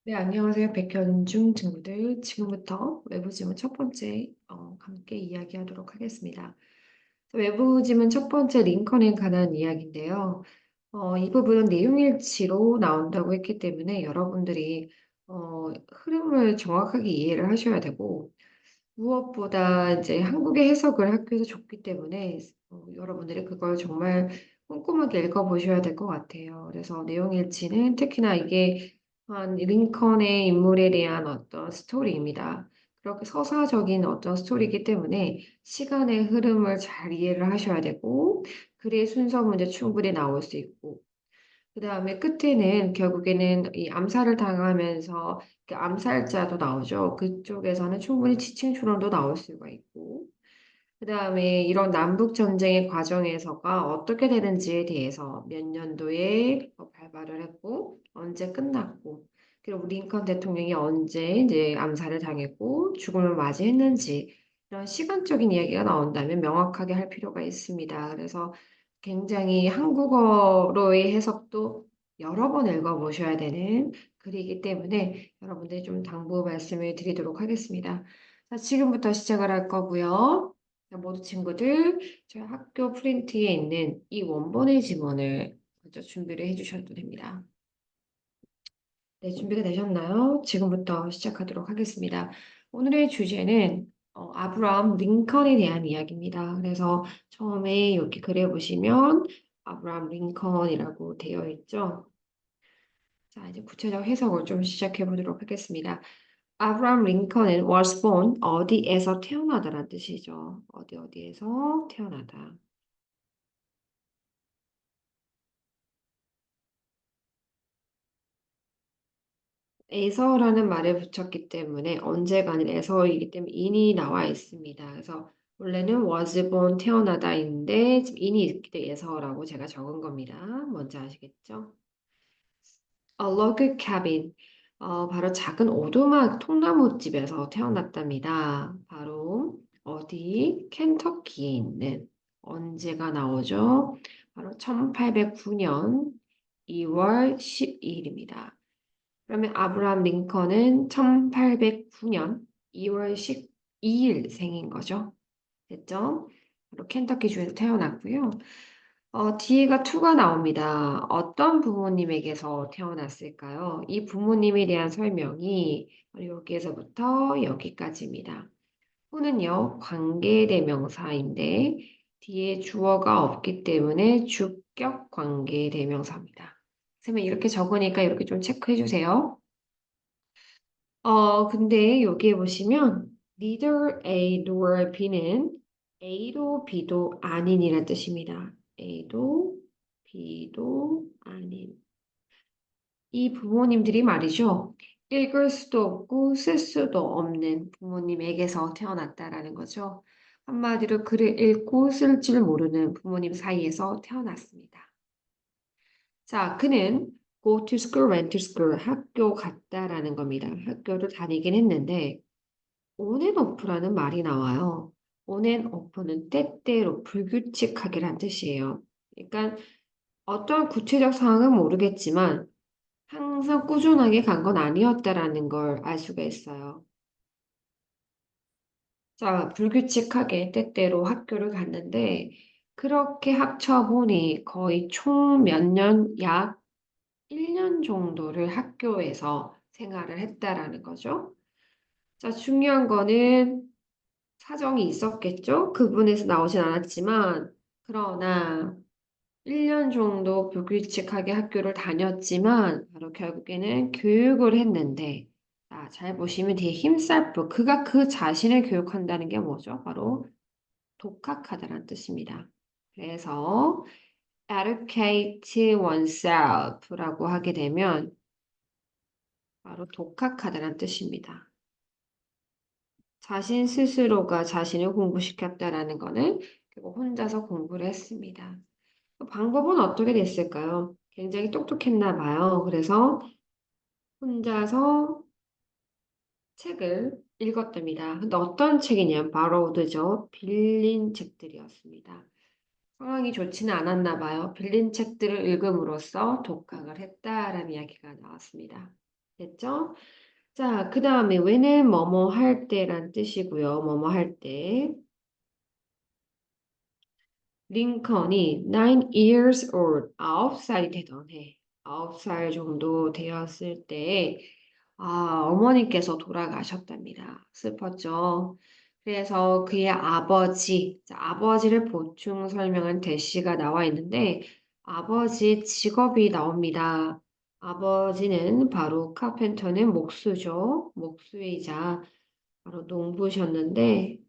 네, 안녕하세요. 백현중 친구들. 지금부터 외부 지문 첫 번째 함께 이야기하도록 하겠습니다. 외부 지문 첫 번째 링컨에 관한 이야기인데요. 이 부분은 내용일치로 나온다고 했기 때문에 여러분들이 흐름을 정확하게 이해를 하셔야 되고 무엇보다 이제 한국의 해석을 학교에서 줬기 때문에 여러분들이 그걸 정말 꼼꼼하게 읽어보셔야 될 것 같아요. 그래서 내용일치는 특히나 이게 한 링컨의 인물에 대한 어떤 스토리입니다. 그렇게 서사적인 어떤 스토리이기 때문에 시간의 흐름을 잘 이해를 하셔야 되고 글의 순서 문제 충분히 나올 수 있고 그다음에 끝에는 결국에는 이 암살을 당하면서 그 암살자도 나오죠. 그쪽에서는 충분히 지층 추론도 나올 수가 있고 그다음에 이런 남북 전쟁의 과정에서가 어떻게 되는지에 대해서 몇 년도에 발발을 했고 언제 끝났고 그리고 링컨 대통령이 언제 이제 암살을 당했고 죽음을 맞이했는지 이런 시간적인 이야기가 나온다면 명확하게 할 필요가 있습니다. 그래서 굉장히 한국어로의 해석도 여러 번 읽어보셔야 되는 글이기 때문에 여러분들이 좀 당부 말씀을 드리도록 하겠습니다. 자, 지금부터 시작을 할 거고요. 자, 모두 친구들, 저희 학교 프린트에 있는 이 원본의 지문을 먼저 준비를 해주셔도 됩니다. 네, 준비가 되셨나요? 지금부터 시작하도록 하겠습니다. 오늘의 주제는 아브라함 링컨에 대한 이야기입니다. 그래서 처음에 여기 글에 보시면 아브라함 링컨이라고 되어 있죠. 자, 이제 구체적 해석을 좀 시작해 보도록 하겠습니다. 아브라함 링컨은 was born 어디에서 태어나다라는 뜻이죠. 어디에서 태어나다. 에서라는 말을 붙였기 때문에 언제가 아닌 에서이기 때문에 인이 나와 있습니다. 그래서 원래는 was born 태어나다인데 지금 인이 있기 때문에 에서라고 제가 적은 겁니다. 뭔지 아시겠죠? A log cabin. 바로 작은 오두막 통나무집에서 태어났답니다. 바로 어디? 켄터키에 있는 언제가 나오죠? 바로 1809년 2월 12일입니다. 그러면 아브라함 링컨은 1809년 2월 12일 생인 거죠. 됐죠? 바로 켄터키 주에서 태어났고요. 뒤에가 to가 나옵니다. 어떤 부모님에게서 태어났을까요? 이 부모님에 대한 설명이 여기에서부터 여기까지입니다. to는요, 관계대명사인데 뒤에 주어가 없기 때문에 주격 관계대명사입니다. 선생님 이렇게 적으니까 이렇게 좀 체크해 주세요. 근데 여기에 보시면 neither A nor B는 A도 B도 아닌이란 뜻입니다. A도 B도 아닌. 이 부모님들이 말이죠. 읽을 수도 없고 쓸 수도 없는 부모님에게서 태어났다라는 거죠. 한마디로 글을 읽고 쓸 줄 모르는 부모님 사이에서 태어났습니다. 자, 그는 go to school, went to school, 학교 갔다라는 겁니다. 학교를 다니긴 했는데 on and off라는 말이 나와요. on and off는 때때로 불규칙하게란 뜻이에요. 그러니까 어떤 구체적 상황은 모르겠지만 항상 꾸준하게 간 건 아니었다라는 걸 알 수가 있어요. 자, 불규칙하게 때때로 학교를 갔는데 그렇게 합쳐보니 거의 총 몇 년, 약 1년 정도를 학교에서 생활을 했다라는 거죠. 자, 중요한 거는 사정이 있었겠죠? 그분에서 나오진 않았지만, 그러나 1년 정도 불규칙하게 학교를 다녔지만, 바로 결국에는 교육을 했는데, 자, 잘 보시면 뒤에 힘살부, 그가 그 자신을 교육한다는 게 뭐죠? 바로 독학하다라는 뜻입니다. 그래서 educate oneself라고 하게 되면 바로 독학하다라는 뜻입니다. 자신 스스로가 자신을 공부시켰다라는 거는 결국 혼자서 공부를 했습니다. 방법은 어떻게 됐을까요? 굉장히 똑똑했나 봐요. 그래서 혼자서 책을 읽었답니다. 근데 어떤 책이냐면 borrowed죠. 빌린 책들이었습니다. 상황이 좋지는 않았나 봐요. 빌린 책들을 읽음으로써 독학을 했다라는 이야기가 나왔습니다. 됐죠? 자, 그 다음에 when은 뭐뭐 할 때란 뜻이고요. 뭐뭐 할 때. 링컨이 9 years old, 9살이 되던 해, 9살 정도 되었을 때, 어머니께서 돌아가셨답니다. 슬펐죠. 그래서 그의 아버지, 자, 아버지를 보충 설명한 대시가 나와 있는데, 아버지의 직업이 나옵니다. 아버지는 바로 카펜터는 목수죠. 목수이자 바로 농부셨는데,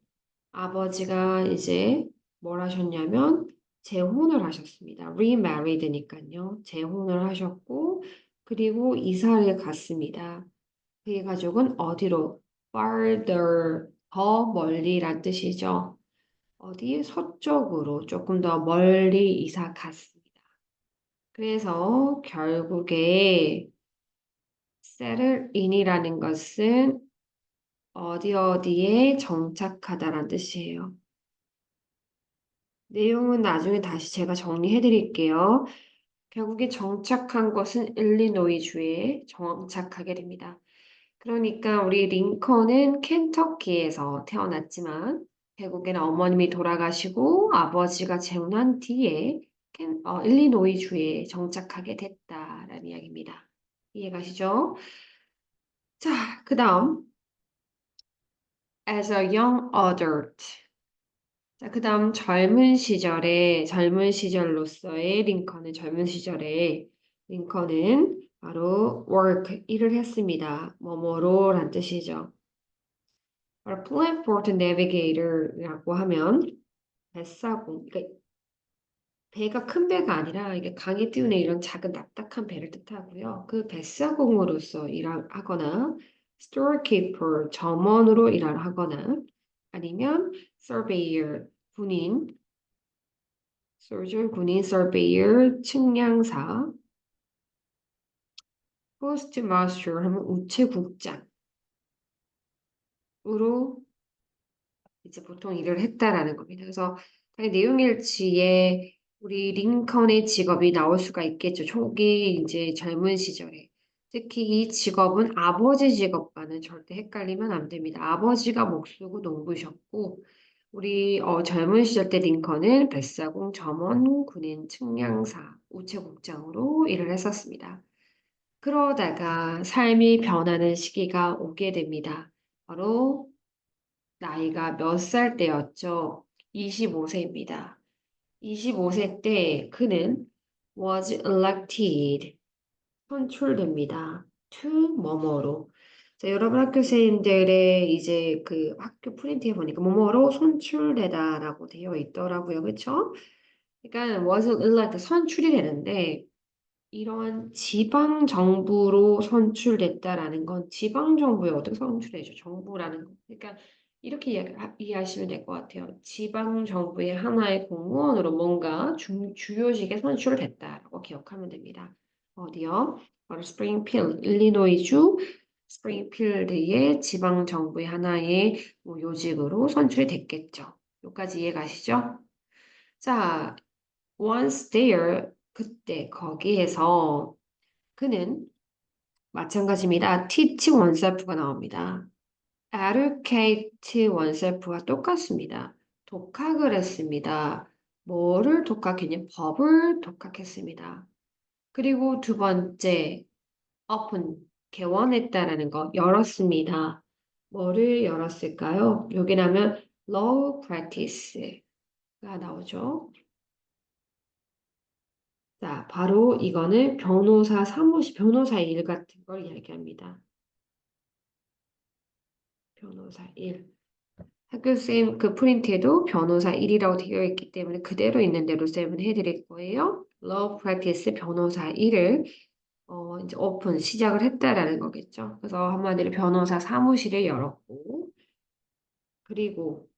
아버지가 이제 뭘 하셨냐면 재혼을 하셨습니다. remarried니까요. 재혼을 하셨고 그리고 이사를 갔습니다. 그의 가족은 어디로? farther, 더 멀리란 뜻이죠. 어디? 서쪽으로 조금 더 멀리 이사 갔습니다. 그래서 결국에 settle in이라는 것은 어디 어디에 정착하다란 뜻이에요. 내용은 나중에 다시 제가 정리해 드릴게요. 결국에 정착한 것은 일리노이주에 정착하게 됩니다. 그러니까 우리 링컨은 켄터키에서 태어났지만 결국에는 어머님이 돌아가시고 아버지가 재혼한 뒤에 일리노이주에 정착하게 됐다라는 이야기입니다. 이해가시죠? 자, 그 다음 as a young adult. 자, 그 다음 젊은 시절로서의 링컨은 젊은 시절에 링컨은 바로 work, 일을 했습니다. 뭐뭐로란 뜻이죠. 바로 plainport navigator라고 하면 뱃사공, 그러니까 배가 큰 배가 아니라 이게 강에 띄우는 이런 작은 납작한 배를 뜻하고요. 그 뱃사공으로서 일하거나 storekeeper, 점원으로 일을 하거나 아니면 surveyor, 군인, 솔저, 군인, surveyor, 측량사, postmaster 하면 우체국장으로 이제 보통 일을 했다라는 겁니다. 그래서 당연히 내용일치에 우리 링컨의 직업이 나올 수가 있겠죠. 초기 이제 젊은 시절에. 특히 이 직업은 아버지 직업과는 절대 헷갈리면 안 됩니다. 아버지가 목수고 농부셨고 우리 젊은 시절 때 링컨은 뱃사공 점원, 군인, 측량사, 우체국장으로 일을 했었습니다. 그러다가 삶이 변하는 시기가 오게 됩니다. 바로 나이가 몇 살 때였죠? 25세입니다. 25세 때 그는 was elected, 선출됩니다. to 뭐뭐로. 자, 여러분 학교생들의 이제 그 학교 프린트에 보니까 뭐뭐로 선출되다라고 되어 있더라고요. 그쵸? 그러니까 was elected, 선출이 되는데 이런 지방 정부로 선출됐다라는 건 지방 정부에 어떻게 선출되죠? 정부라는 거. 그러니까 이렇게 이해하시면 될 것 같아요. 지방 정부의 하나의 공무원으로 뭔가 주요직에 선출됐다라고 기억하면 됩니다. 어디요? 바로 스프링필드, 일리노이주 스프링필드의 지방 정부의 하나의 뭐 요직으로 선출이 됐겠죠. 여기까지 이해가시죠? 자, once there, 그때 거기에서 그는 마찬가지입니다. teach oneself가 나옵니다. educate oneself와 똑같습니다. 독학을 했습니다. 뭐를 독학했냐? 법을 독학했습니다. 그리고 두 번째, open, 개원했다라는 거, 열었습니다. 뭐를 열었을까요? 여기 나면 law practice가 나오죠. 자, 바로 이거는 변호사 사무실, 변호사 일 같은 걸 이야기합니다. 변호사 일. 학교쌤 그 프린트에도 변호사 일이라고 되어 있기 때문에 그대로 있는 대로 쌤은 해드릴 거예요. Law practice 변호사 일을 이제 오픈 시작을 했다라는 거겠죠. 그래서 한마디로 변호사 사무실을 열었고 그리고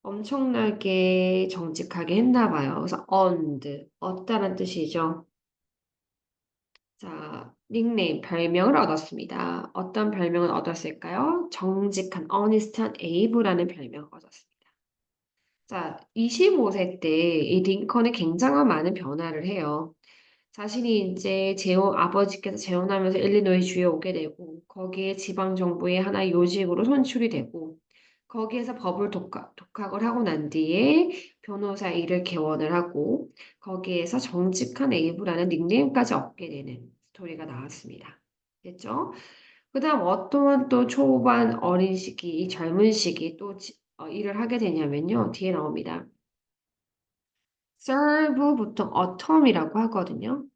엄청나게 정직하게 했나 봐요. 그래서 earned, 얻다란 뜻이죠. 자, 닉네임, 별명을 얻었습니다. 어떤 별명을 얻었을까요? 정직한, honest한 에이브라는 별명을 얻었습니다. 자, 25세 때 이 링컨은 굉장한 많은 변화를 해요. 자신이 이제 아버지께서 재혼하면서 일리노이 주에 오게 되고, 거기에 지방정부의 하나의 요직으로 선출이 되고 거기에서 법을 독학을 하고 난 뒤에 변호사 일을 개원을 하고 거기에서 정직한 에이브라는 닉네임까지 얻게 되는 스토리가 나왔습니다. 됐죠? 그다음 어떠한 또 초반 어린 시기, 이 젊은 시기 또 일을 하게 되냐면요. 뒤에 나옵니다. serve 보통 autumn이라고 하거든요.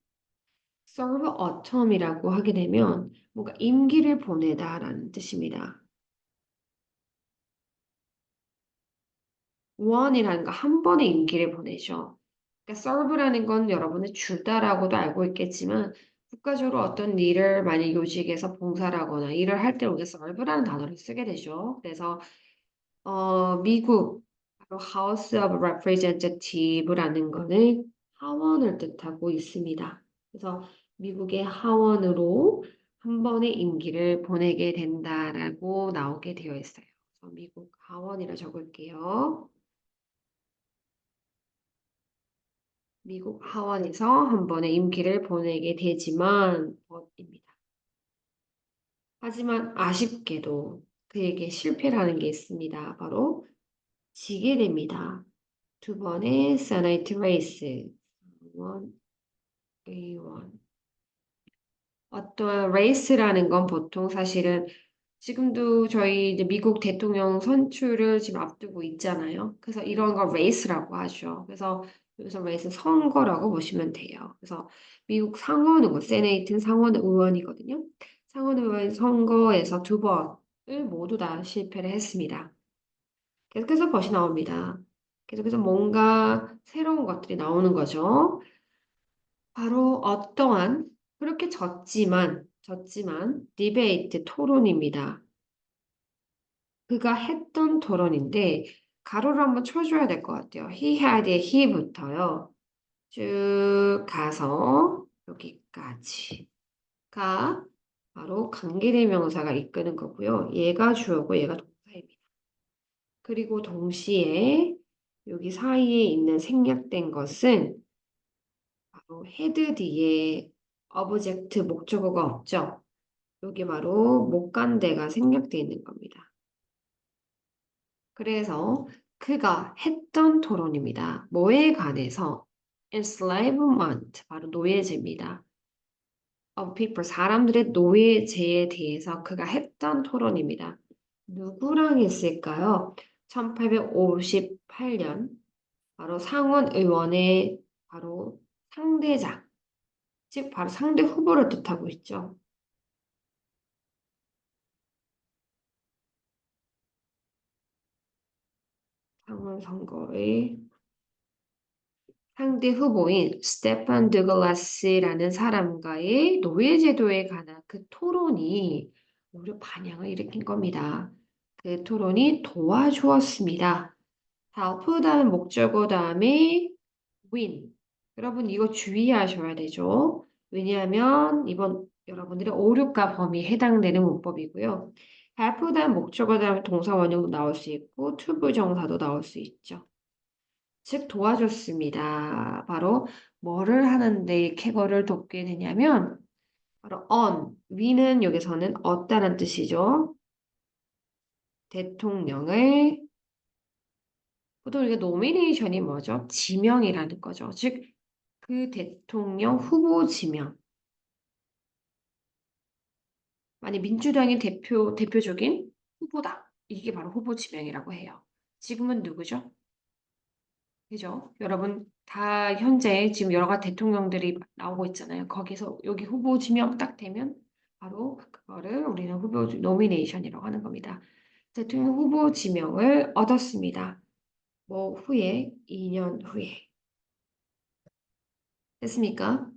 serve autumn이라고 하게 되면 뭔가 임기를 보내다라는 뜻입니다. one이라는 거 한 번의 임기를 보내죠. 그러니까 serve라는 건 여러분이 주다라고도 알고 있겠지만 국가적으로 어떤 일을 만약 요직에서 봉사를 하거나 일을 할 때 우리가 serve라는 단어를 쓰게 되죠. 그래서 미국 바로 House of Representative라는 거는 하원을 뜻하고 있습니다. 그래서 미국의 하원으로 한 번의 임기를 보내게 된다라고 나오게 되어 있어요. 그래서 미국 하원이라 적을게요. 미국 하원에서 한 번의 임기를 보내게 되지만 입니다. 하지만 아쉽게도 그에게 실패라는 게 있습니다. 바로 지게 됩니다. 두 번의 세네이트 레이스. A1. 어떤 레이스라는 건 보통 사실은 지금도 저희 이제 미국 대통령 선출을 지금 앞두고 있잖아요. 그래서 이런 걸 레이스라고 하죠. 그래서 여기서 레이스 선거라고 보시면 돼요. 그래서 미국 상원 의원, 세네이트는 상원 의원이거든요. 상원 의원 선거에서 두 번을 모두 다 실패를 했습니다. 계속해서 벗이 나옵니다. 계속해서 뭔가 새로운 것들이 나오는 거죠. 바로 어떠한 그렇게 졌지만 디베이트 토론입니다. 그가 했던 토론인데 가로를 한번 쳐줘야 될 것 같아요. he had의 he부터요. 쭉 가서 여기까지가 바로 관계대명사가 이끄는 거고요. 얘가 주어고 얘가 동사입니다. 그리고 동시에 여기 사이에 있는 생략된 것은 바로 헤드 뒤에 어브젝트 목적어가 없죠. 여기 바로 목간대가 생략되어 있는 겁니다. 그래서 그가 했던 토론입니다. 뭐에 관해서? enslavement, 바로 노예제입니다. of people, 사람들의 노예제에 대해서 그가 했던 토론입니다. 누구랑 했을까요? 1858년 바로 상원 의원의 바로 상대자, 즉 바로 상대 후보를 뜻하고 있죠. 상원 선거의 상대 후보인 스테판 드글라스라는 사람과의 노예제도에 관한 그 토론이 오히려 반향을 일으킨 겁니다. 그 토론이 도와주었습니다. help 다음 목적어 다음에 win. 여러분 이거 주의하셔야 되죠. 왜냐하면 이번 여러분들의 오류과 범위에 해당되는 문법이고요. help 다음 목적어 다음 동사 원형도 나올 수 있고 투부정사도 나올 수 있죠. 즉 도와줬습니다. 바로 뭐를 하는데 쾌거를 돕게 되냐면 바로 on, 위는 여기서는 얻다는 뜻이죠. 대통령을 보통 이게 노미네이션이 뭐죠? 지명이라는 거죠. 즉 그 대통령 후보 지명. 만약 민주당의 대표적인 후보다. 이게 바로 후보 지명이라고 해요. 지금은 누구죠? 그죠? 여러분 다 현재 지금 여러 가지 대통령들이 나오고 있잖아요. 거기서 여기 후보 지명 딱 되면 바로 그거를 우리는 후보 노미네이션이라고 하는 겁니다. 대통령 후보 지명을 얻었습니다. 뭐 후에 2년 후에 됐습니까?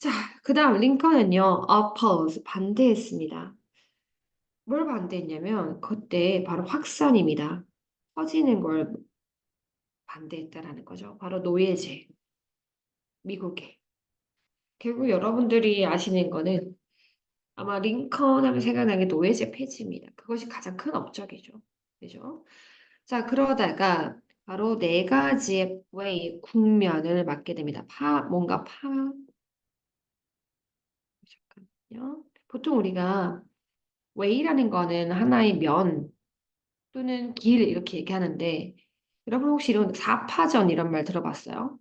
자, 그다음 링컨은요. oppose 반대했습니다. 뭘 반대했냐면 그때 바로 확산입니다. 퍼지는 걸 반대했다라는 거죠. 바로 노예제. 미국에. 결국 여러분들이 아시는 거는 아마 링컨 하면 생각나는 게 노예제 폐지입니다. 그것이 가장 큰 업적이죠. 그죠? 자, 그러다가 바로 네 가지의 국면을 맞게 됩니다. 뭔가 잠깐만요. 보통 우리가 way라는 거는 하나의 면 또는 길 이렇게 얘기하는데 여러분 혹시 이런 사파전 이런 말 들어봤어요?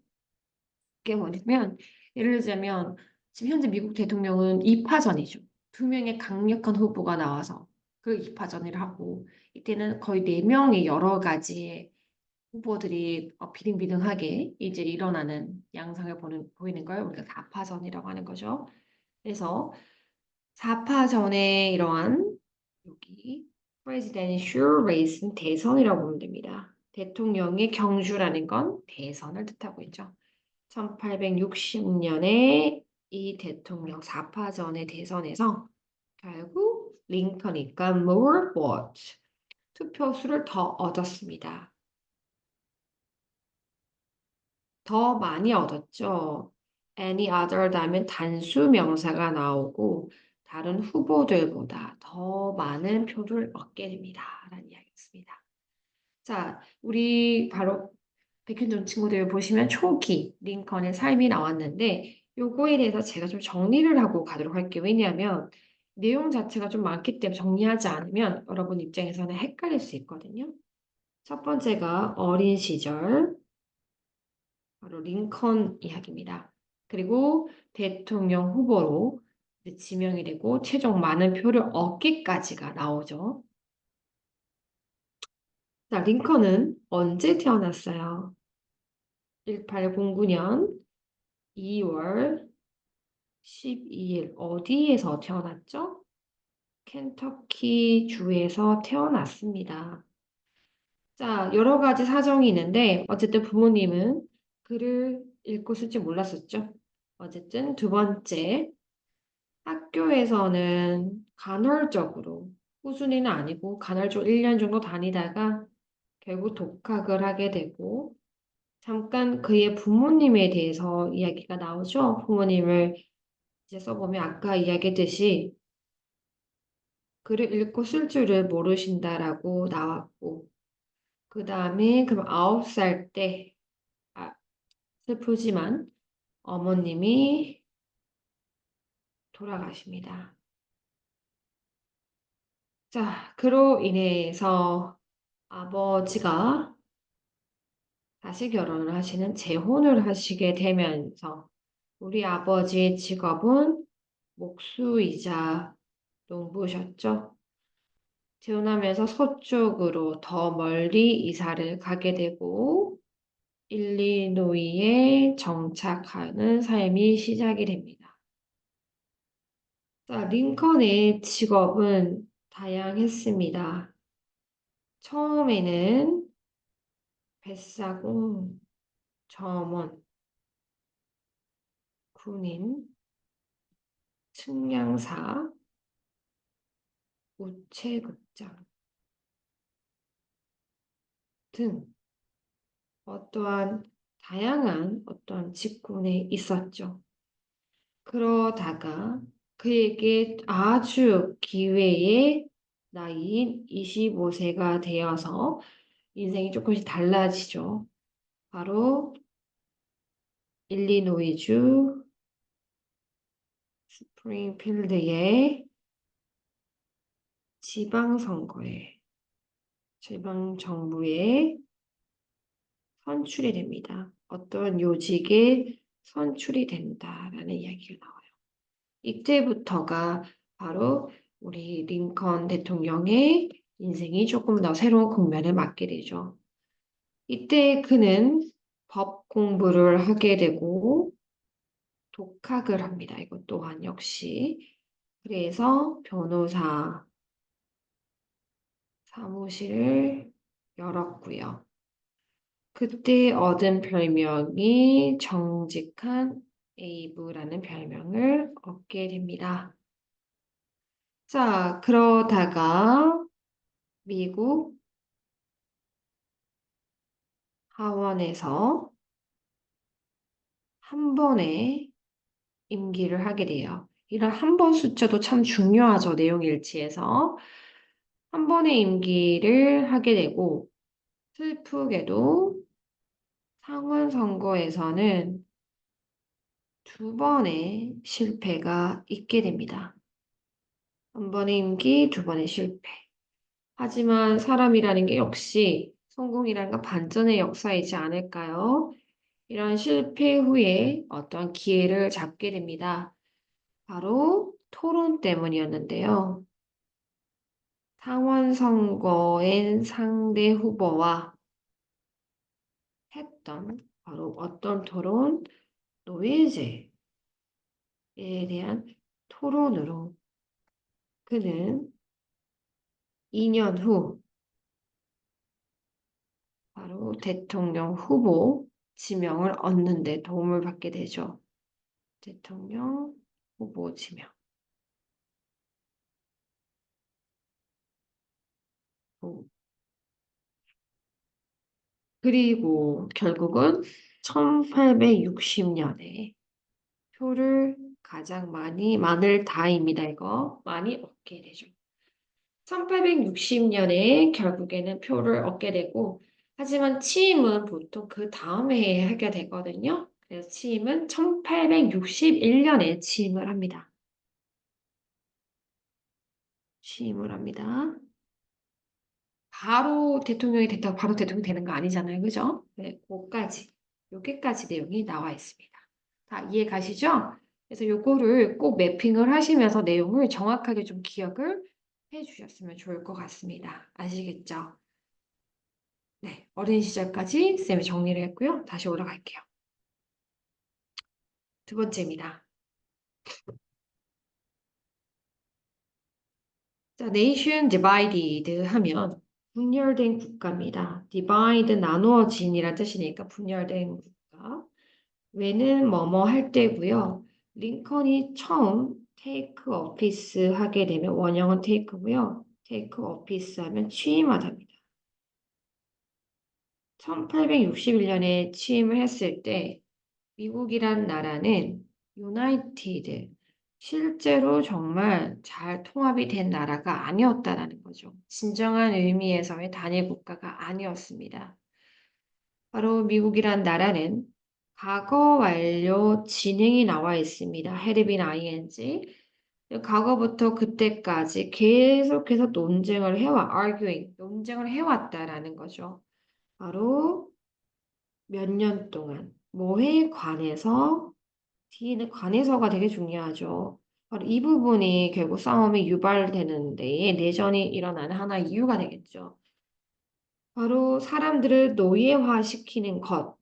그게 뭐냐면 예를 들자면 지금 현재 미국 대통령은 2파전이죠. 두 명의 강력한 후보가 나와서 그 2파전을 하고 이때는 거의 네 명의 여러 가지의 후보들이 비등비등하게 이제 일어나는 양상을 보이는 걸 우리가 4파전이라고 하는 거죠. 그래서 4파전의 이러한 여기 presidential race는 대선이라고 보면 됩니다. 대통령의 경주라는 건 대선을 뜻하고 있죠. 1860년에 이 대통령 4파전의 대선에서 결국 링컨이 got more votes, 투표수를 더 얻었습니다. 더 많이 얻었죠. Any other 다음엔 단수 명사가 나오고 다른 후보들보다 더 많은 표를 얻게 됩니다. 라는 이야기였습니다. 자, 우리 바로 백현종 친구들 보시면 초기 링컨의 삶이 나왔는데 요거에 대해서 제가 좀 정리를 하고 가도록 할게요. 왜냐하면 내용 자체가 좀 많기 때문에 정리하지 않으면 여러분 입장에서는 헷갈릴 수 있거든요. 첫 번째가 어린 시절, 바로 링컨 이야기입니다. 그리고 대통령 후보로 지명이 되고 최종 많은 표를 얻기까지가 나오죠. 자, 링컨은 언제 태어났어요? 1809년 2월 12일 어디에서 태어났죠? 켄터키 주에서 태어났습니다. 자, 여러 가지 사정이 있는데 어쨌든 부모님은 글을 읽고 쓸 줄 몰랐었죠. 어쨌든 두 번째, 학교에서는 간헐적으로, 꾸준히는 아니고 간헐적으로 1년 정도 다니다가 결국 독학을 하게 되고 잠깐 그의 부모님에 대해서 이야기가 나오죠. 부모님을 이제 써보면 아까 이야기했듯이 글을 읽고 쓸 줄을 모르신다라고 나왔고 그 다음에 그럼 9살 때 아, 슬프지만 어머님이 돌아가십니다. 자, 그로 인해서 아버지가 다시 결혼을 하시는 재혼을 하시게 되면서 우리 아버지의 직업은 목수이자 농부셨죠. 재혼하면서 서쪽으로 더 멀리 이사를 가게 되고 일리노이에 정착하는 삶이 시작이 됩니다. 자, 링컨의 직업은 다양했습니다. 처음에는 뱃사공, 점원, 군인, 측량사, 우체국장 등 어떠한 다양한 어떤 직군에 있었죠. 그러다가 그에게 아주 기회의 나이인 25세가 되어서 인생이 조금씩 달라지죠. 바로 일리노이주 스프링필드의 지방선거에 지방정부에 선출이 됩니다. 어떤 요직에 선출이 된다라는 이야기가 나와요. 이때부터가 바로 우리 링컨 대통령의 인생이 조금 더 새로운 국면을 맞게 되죠. 이때 그는 법 공부를 하게 되고 독학을 합니다. 이것 또한 역시. 그래서 변호사 사무실을 열었고요. 그때 얻은 별명이 정직한 에이브라는 별명을 얻게 됩니다. 자, 그러다가 미국 하원에서 한 번에 임기를 하게 돼요. 이런 한 번 숫자도 참 중요하죠. 내용 일치에서. 한 번의 임기를 하게 되고 슬프게도 상원 선거에서는 두 번의 실패가 있게 됩니다. 한 번의 임기, 두 번의 실패. 하지만 사람이라는 게 역시 성공이라는 건 반전의 역사이지 않을까요? 이런 실패 후에 어떤 기회를 잡게 됩니다. 바로 토론 때문이었는데요. 상원 선거엔 상대 후보와 했던 바로 어떤 토론? 노예제에 대한 토론으로 그는 2년 후 바로 대통령 후보 지명을 얻는 데 도움을 받게 되죠. 대통령 후보 지명. 그리고 결국은 1860년에 표를 가장 마늘 다입니다. 이거 많이 얻게 되죠. 1860년에 결국에는 표를 얻게 되고, 하지만 취임은 보통 그 다음 해에 하게 되거든요. 그래서 취임은 1861년에 취임을 합니다. 취임을 합니다. 바로 대통령이 됐다고 바로 대통령이 되는 거 아니잖아요. 그죠? 네, 거기까지, 여기까지 내용이 나와 있습니다. 다 이해 가시죠? 그래서 요거를 꼭 매핑을 하시면서 내용을 정확하게 좀 기억을 해 주셨으면 좋을 것 같습니다. 아시겠죠? 네, 어린 시절까지 쌤이 정리를 했고요. 다시 올라갈게요. 두 번째입니다. 자, nation divided 하면 분열된 국가입니다. divide 나누어진이란 뜻이니까 분열된 국가. 왜는 뭐뭐 할 때고요. 링컨이 처음 take office 하게 되면 원형은 take고요. take office 하면 취임하답니다. 1861년에 취임을 했을 때 미국이란 나라는 유나이티드, 실제로 정말 잘 통합이 된 나라가 아니었다라는 거죠. 진정한 의미에서의 단일 국가가 아니었습니다. 바로 미국이란 나라는 과거 완료 진행이 나와 있습니다. had been ing. 과거부터 그때까지 계속해서 논쟁을 해왔다라는 거죠. 바로 몇 년 동안 뭐에 관해서 D는 관해서가 되게 중요하죠. 바로 이 부분이 결국 싸움이 유발되는 데에 내전이 일어나는 하나의 이유가 되겠죠. 바로 사람들을 노예화시키는 것,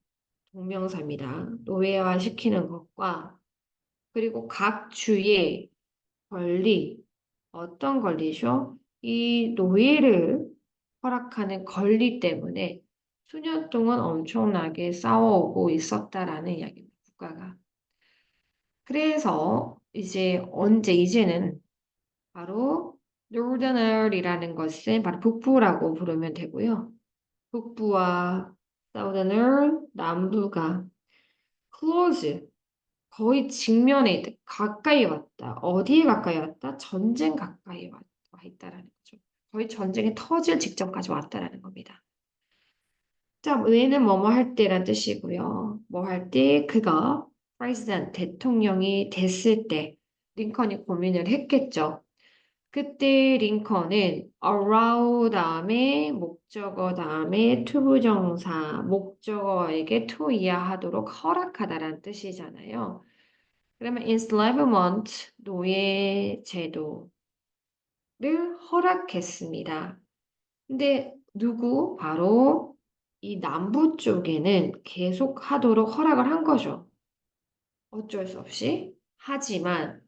동명사입니다. 노예화시키는 것과 그리고 각 주의 권리, 어떤 권리죠? 이 노예를 허락하는 권리 때문에 수년 동안 엄청나게 싸워오고 있었다라는 이야기입니다. 국가가. 그래서 이제는 바로 Northerner이라는 것은 바로 북부라고 부르면 되고요. 북부와 Southerner, 남부가 close, 거의 직면에 있다, 가까이 왔다. 어디에 가까이 왔다? 전쟁 가까이 와 있다라는 거죠. 거의 전쟁이 터질 직전까지 왔다라는 겁니다. 자, 의는 뭐뭐 할 때란 뜻이고요. 뭐 할 때 그가 president, 대통령이 됐을 때 링컨이 고민을 했겠죠. 그때 링컨은 allow 다음에 목적어 다음에 투부정사 목적어에게 to 이하하도록 허락하다라는 뜻이잖아요. 그러면 enslavement, 노예 제도를 허락했습니다. 근데 누구? 바로 이 남부 쪽에는 계속 하도록 허락을 한 거죠. 어쩔 수 없이. 하지만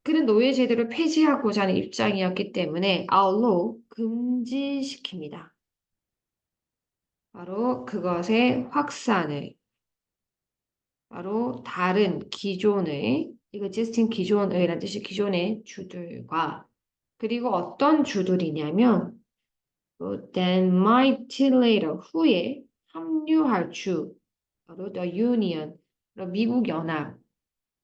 그는 노예 제도를 폐지하고자 하는 입장이었기 때문에 outlaw, 금지시킵니다. 바로 그것의 확산을, 바로 다른 기존의, 이거 existing 기존의라는 뜻이 기존의 주들과 그리고 어떤 주들이냐면 then might later 후에 합류할 주 바로 the union 미국 연합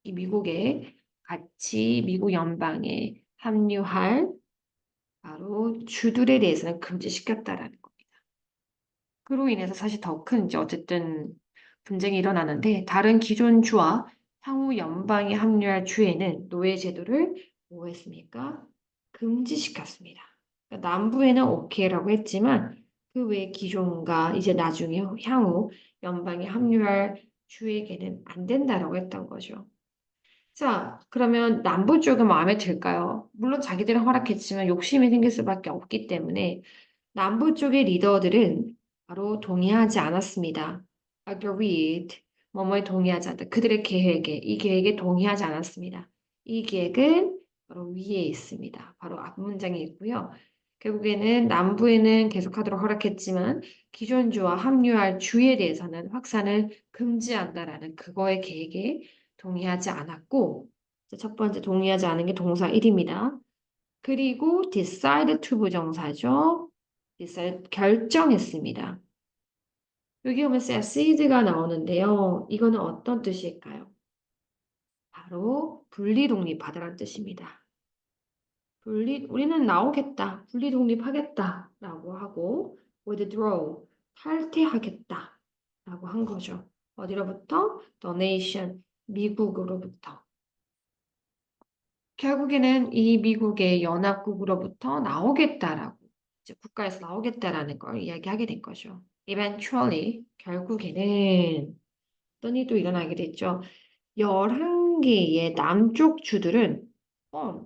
이 미국에 같이 미국 연방에 합류할 바로 주들에 대해서는 금지시켰다라는 겁니다. 그로 인해서 사실 더 큰 이제 어쨌든 분쟁이 일어나는데 다른 기존 주와 향후 연방에 합류할 주에는 노예 제도를 뭐 했습니까? 금지시켰습니다. 그러니까 남부에는 오케이라고 했지만 그 외 기존과 이제 나중에 향후 연방에 합류할 주에게는 안 된다라고 했던 거죠. 자, 그러면 남부 쪽은 마음에 들까요? 물론 자기들은 허락했지만 욕심이 생길 수밖에 없기 때문에 남부 쪽의 리더들은 바로 동의하지 않았습니다. agreed, 뭐뭐에 동의하지 않다. 그들의 이 계획에 동의하지 않았습니다. 이 계획은 바로 위에 있습니다. 바로 앞 문장에 있고요. 결국에는 남부에는 계속하도록 허락했지만 기존 주와 합류할 주에 대해서는 확산을 금지한다라는 그거의 계획에 동의하지 않았고, 첫 번째 동의하지 않은 게 동사 1입니다. 그리고 decide to 부정사죠. decide 결정했습니다. 여기 보면 seced가 나오는데요. 이거는 어떤 뜻일까요? 바로 분리 독립하다라는 뜻입니다. 우리는 나오겠다, 분리 독립하겠다라고 하고 withdraw, 탈퇴하겠다라고 한 거죠. 어디로부터? The nation, 미국으로부터. 결국에는 이 미국의 연합국으로부터 나오겠다라고, 이제 국가에서 나오겠다라는 걸 이야기하게 된 거죠. Eventually, 결국에는 어떤 일이 또 일어나게 됐죠. 11개의 남쪽 주들은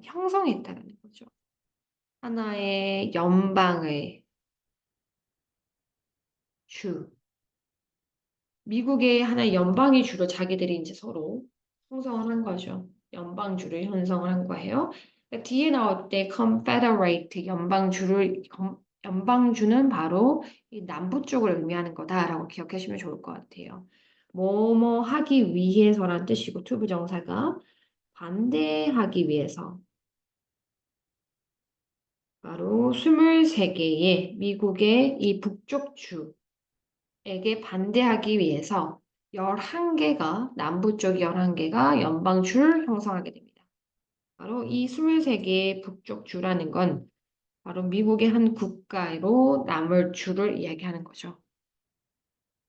형성했다라는 거죠. 하나의 연방의 주, 미국의 하나의 연방의 주로 자기들이 이제 서로 형성을 한 거죠. 연방주를 형성을 한 거예요. 그러니까 뒤에 나올 때 Confederate 연방주는 바로 이 남부 쪽을 의미하는 거다라고 기억하시면 좋을 것 같아요. 뭐뭐 하기 위해서란 뜻이고 투부정사가 반대하기 위해서 바로 23개의 미국의 이 북쪽 주에게 반대하기 위해서 11개가 남부 쪽 11개가 연방주를 형성하게 됩니다. 바로 이 23개의 북쪽 주라는 건 바로 미국의 한 국가로 남을 주를 이야기하는 거죠.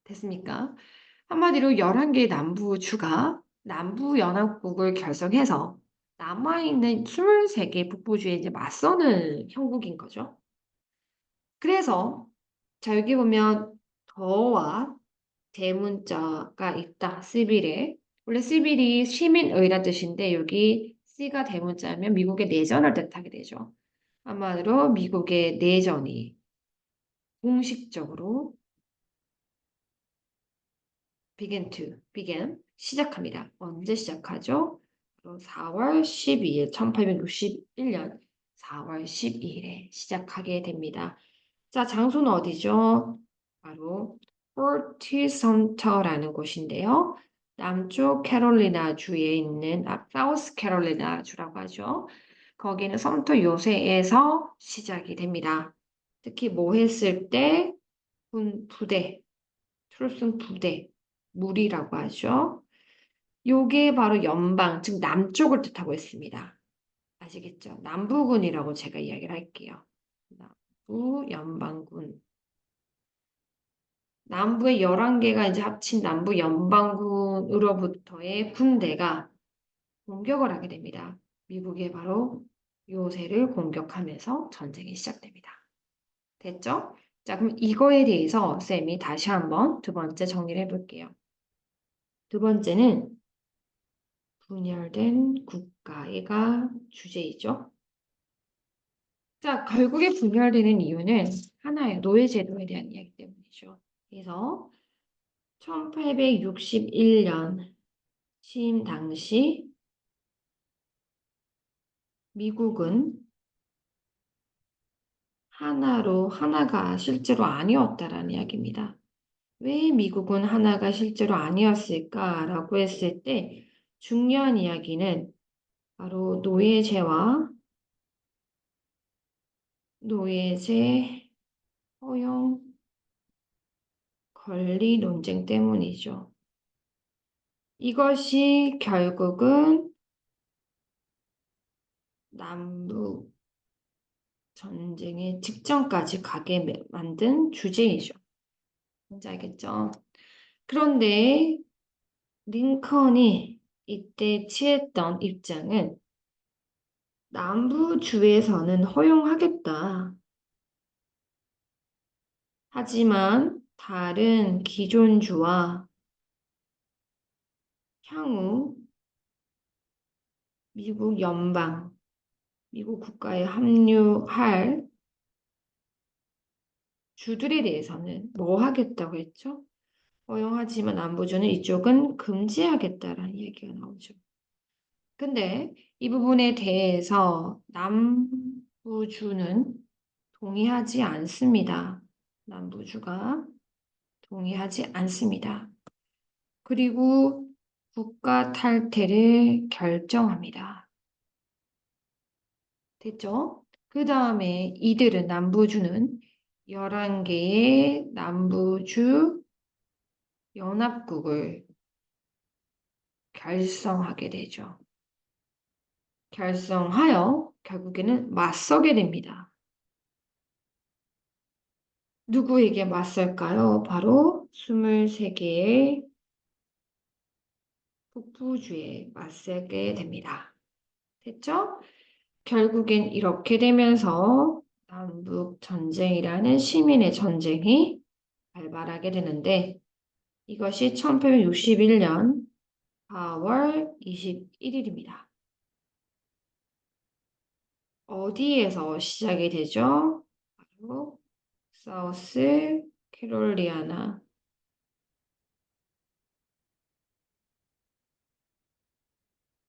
됐습니까? 한마디로 11개의 남부주가 남부연합국을 결성해서 남아있는 23개 북부주에 이제 맞서는 형국인 거죠. 그래서 자 여기 보면 더와 대문자가 있다. 시빌에. 원래 시빌이 시민의란 뜻인데 여기 C가 대문자면 미국의 내전을 뜻하게 되죠. 한마디로 미국의 내전이 공식적으로 begin 시작합니다. 언제 시작하죠? 4월 12일 1861년 4월 12일에 시작하게 됩니다. 자, 장소는 어디죠? 바로 포트 섬터라는 곳인데요. 남쪽 캐롤리나 주에 있는 사우스 캐롤리나 주라고 하죠. 거기는 섬터 요새에서 시작이 됩니다. 특히 뭐 했을 때 부대, 트루슨 부대, 무리라고 하죠. 요게 바로 연방, 즉 남쪽을 뜻하고 있습니다. 아시겠죠? 남부군이라고 제가 이야기를 할게요. 남부 연방군. 남부의 11개가 이제 합친 남부 연방군으로부터의 군대가 공격을 하게 됩니다. 미국의 바로 요새를 공격하면서 전쟁이 시작됩니다. 됐죠? 자, 그럼 이거에 대해서 쌤이 다시 한번 두 번째 정리를 해볼게요. 두 번째는 분열된 국가가 주제이죠. 자, 결국에 분열되는 이유는 하나의 노예제도에 대한 이야기 때문이죠. 그래서 1861년 취임 당시 미국은 하나가 실제로 아니었다라는 이야기입니다. 왜 미국은 하나가 실제로 아니었을까라고 했을 때 중요한 이야기는 바로 노예제 허용 권리 논쟁 때문이죠. 이것이 결국은 남북 전쟁의 직전까지 가게 만든 주제이죠. 뭔지 알겠죠? 그런데 링컨이 이때 취했던 입장은 남부주에서는 허용하겠다. 하지만 다른 기존 주와 향후 미국 연방, 미국 국가에 합류할 주들에 대해서는 뭐 하겠다고 했죠? 허용하지만 남부주는 이쪽은 금지하겠다라는 얘기가 나오죠. 근데 이 부분에 대해서 남부주는 동의하지 않습니다. 남부주가 동의하지 않습니다. 그리고 국가 탈퇴를 결정합니다. 됐죠? 그 다음에 이들은 남부주는 11개의 남부주 연합국을 결성하게 되죠. 결성하여 결국에는 맞서게 됩니다. 누구에게 맞설까요? 바로 23개의 북부주에 맞서게 됩니다. 됐죠? 결국엔 이렇게 되면서 남북 전쟁이라는 시민의 전쟁이 발발하게 되는데 이것이 1861년 4월 21일입니다. 어디에서 시작이 되죠? 바로 사우스 캐롤리아나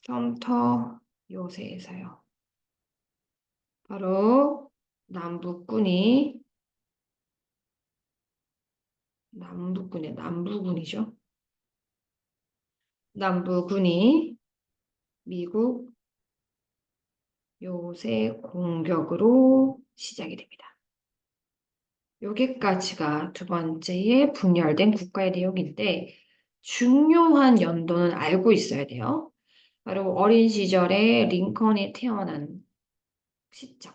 썸터 요새에서요. 바로 남부군이죠. 남부군이 미국 요새 공격으로 시작이 됩니다. 여기까지가 두 번째의 분열된 국가의 내용인데 중요한 연도는 알고 있어야 돼요. 바로 어린 시절에 링컨이 태어난 시점.